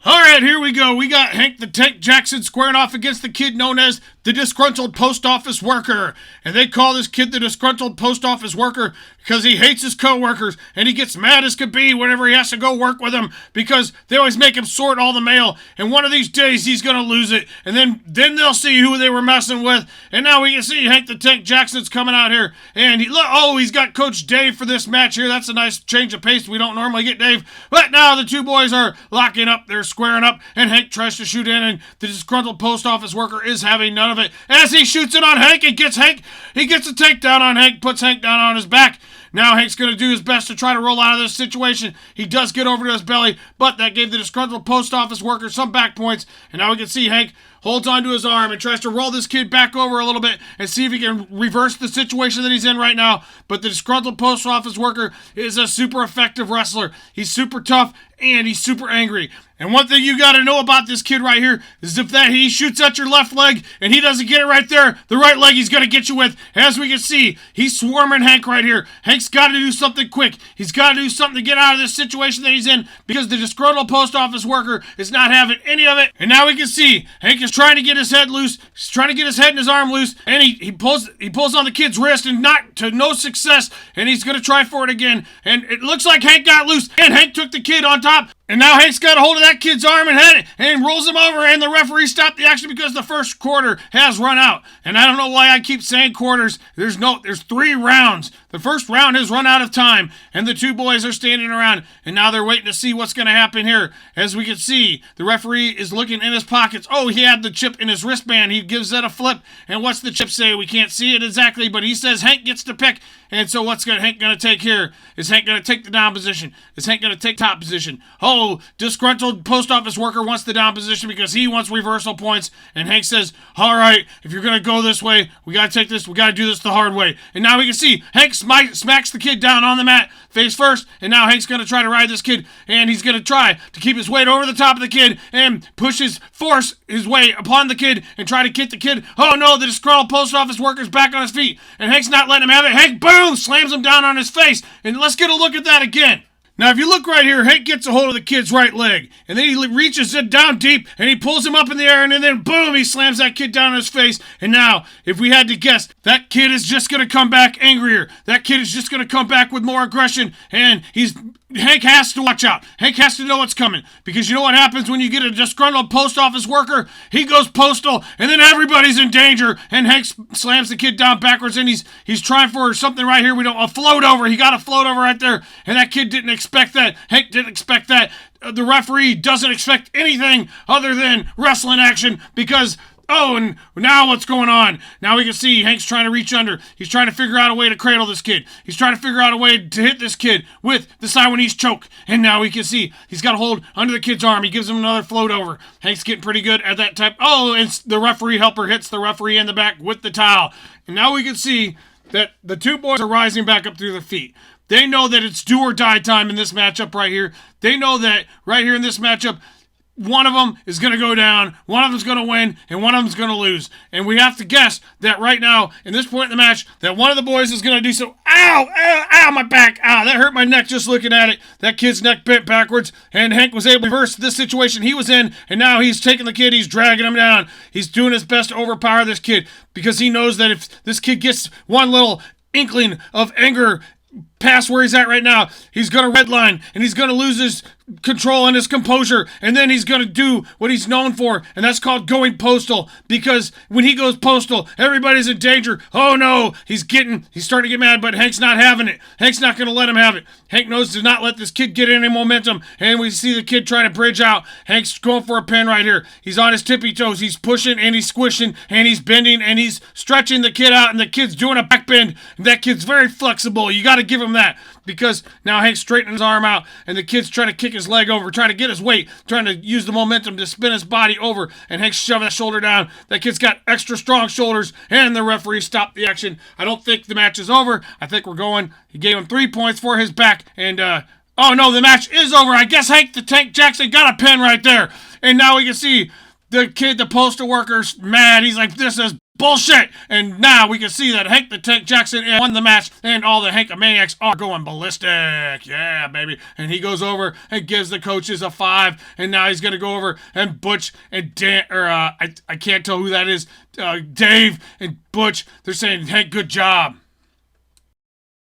All right, here we go. We got Hank the Tank Jackson squaring off against the kid known as the Disgruntled Post Office Worker. And they call this kid the Disgruntled Post Office Worker because he hates his co-workers and he gets mad as could be whenever he has to go work with them because they always make him sort all the mail. And one of these days he's going to lose it. And then they'll see who they were messing with. And now we can see Hank the Tank Jackson's coming out here. And he's got Coach Dave for this match here. That's a nice change of pace. We don't normally get Dave. But now the two boys are locking up. They're squaring up. And Hank tries to shoot in. And the Disgruntled Post Office Worker is having none of it. As he shoots it on Hank and gets Hank. He gets a takedown on Hank. Puts Hank down on his back. Now Hank's going to do his best to try to roll out of this situation. He does get over to his belly, but that gave the Disgruntled Post Office Worker some back points. And now we can see Hank holds onto his arm and tries to roll this kid back over a little bit and see if he can reverse the situation that he's in right now. But the Disgruntled Post Office Worker is a super effective wrestler. He's super tough and he's super angry. And one thing you got to know about this kid right here is if that he shoots at your left leg and he doesn't get it right there, the right leg he's going to get you with. As we can see, he's swarming Hank right here. Hank's got to do something quick. He's got to do something to get out of this situation that he's in because the Disgruntled Post Office Worker is not having any of it. And now we can see Hank is trying to get his head loose. He's trying to get his head and his arm loose. And he pulls on the kid's wrist and not to no success. And he's going to try for it again. And it looks like Hank got loose. And Hank took the kid on top. And now Hank's got a hold of that kid's arm and head and rolls him over, and the referee stopped the action because the first quarter has run out. And I don't know why I keep saying quarters. There's 3 rounds. The first round has run out of time, and the two boys are standing around, and now they're waiting to see what's going to happen here. As we can see, the referee is looking in his pockets. Oh, he had the chip in his wristband. He gives that a flip, and what's the chip say? We can't see it exactly, but he says Hank gets to pick. And so what's Hank going to take here? Is Hank going to take the down position? Is Hank going to take top position? Oh, Disgruntled Post Office Worker wants the down position because he wants reversal points. And Hank says, all right, if you're going to go this way, we got to take this. We got to do this the hard way. And now we can see Hank smacks the kid down on the mat face first. And now Hank's going to try to ride this kid. And he's going to try to keep his weight over the top of the kid and force his way upon the kid and try to get the kid. Oh, no, the Disgruntled Post Office Worker's back on his feet. And Hank's not letting him have it. Hank, boom, slams him down on his face. And let's get a look at that again. Now, if you look right here, Hank gets a hold of the kid's right leg, and then he reaches it down deep, and he pulls him up in the air, and then, boom, he slams that kid down on his face. And now, if we had to guess, that kid is just going to come back angrier. That kid is just going to come back with more aggression, and Hank has to watch out. Hank has to know what's coming, because you know what happens when you get a Disgruntled Post Office Worker? He goes postal, and then everybody's in danger, and Hank slams the kid down backwards, and he's trying for something right here. A float over. He got a float over right there, and that kid didn't expect that. Hank didn't expect that. The referee doesn't expect anything other than wrestling action because... Oh, and now what's going on? Now we can see Hank's trying to reach under. He's trying to figure out a way to cradle this kid. He's trying to figure out a way to hit this kid with the Taiwanese choke. And now we can see he's got a hold under the kid's arm. He gives him another float over. Hank's getting pretty good at that type. Oh, and the referee helper hits the referee in the back with the towel. And now we can see that the two boys are rising back up through their feet. They know that it's do or die time in this matchup right here. They know that right here in this matchup, one of them is going to go down, one of them's going to win, and one of them's going to lose. And we have to guess that right now, in this point in the match, that one of the boys is going to do so. Ow, ow, ow, my back. Ow, that hurt my neck just looking at it. That kid's neck bent backwards, and Hank was able to reverse this situation he was in, and now he's taking the kid, he's dragging him down. He's doing his best to overpower this kid because he knows that if this kid gets one little inkling of anger past where he's at right now, he's going to redline, and he's going to lose his control and his composure, and then he's going to do what he's known for, and that's called going postal, because when he goes postal, everybody's in danger. Oh no, he's starting to get mad, but Hank's not having it. Hank's not going to let him have it. Hank knows to not let this kid get any momentum, and we see the kid trying to bridge out. Hank's going for a pin right here. He's on his tippy toes. He's pushing, and he's squishing, and he's bending, and he's stretching the kid out, and the kid's doing a back bend, and that kid's very flexible. You got to give him that, because now Hank's straightening his arm out, and the kid's trying to kick his leg over, trying to get his weight, trying to use the momentum to spin his body over, and Hank's shoving that shoulder down. That kid's got extra strong shoulders, and the referee stopped the action. I don't think the match is over. I think we're going. He gave him 3 points for his back, and oh no, the match is over. I guess Hank the Tank Jackson got a pin right there. And now we can see the kid, the postal worker's mad. He's like, this is Bullshit! And now we can see that Hank the Tank Jackson won the match, and all the Hankomaniacs are going ballistic. Yeah, baby. And he goes over and gives the coaches a 5, and now he's gonna go over and Butch and Dan, I can't tell who that is. Dave and Butch, they're saying, Hank, good job.